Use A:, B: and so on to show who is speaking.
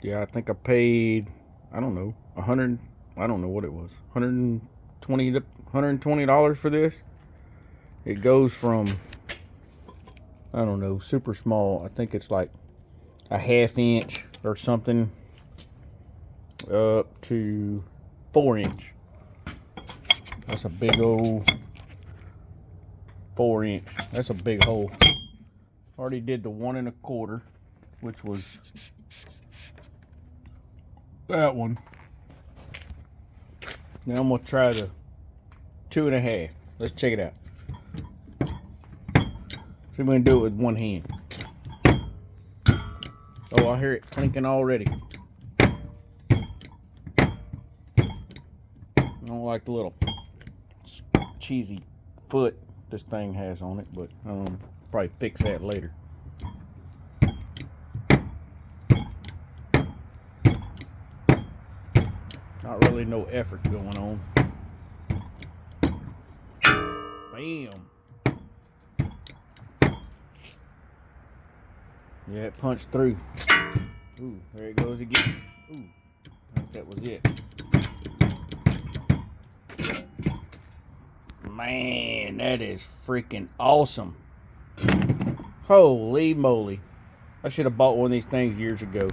A: Yeah, I think I paid, I don't know, 100, I don't know what it was, 120 $120 for this. It goes from, I don't know, super small. I think it's like a ½ inch or something up to 4 inch. That's a big old 4 inch. That's a big hole. Already did the 1 1/4, which was that one. Now I'm gonna try the 2 1/2. Let's check it out. See if we can do it with one hand. Oh, I hear it clinking already. I don't like the little cheesy foot this thing has on it, but probably fix that later. Not really no effort going on. Bam. Yeah, it punched through. Ooh, there it goes again. Ooh, I think that was it. Man, that is freaking awesome. Holy moly. I should have bought one of these things years ago.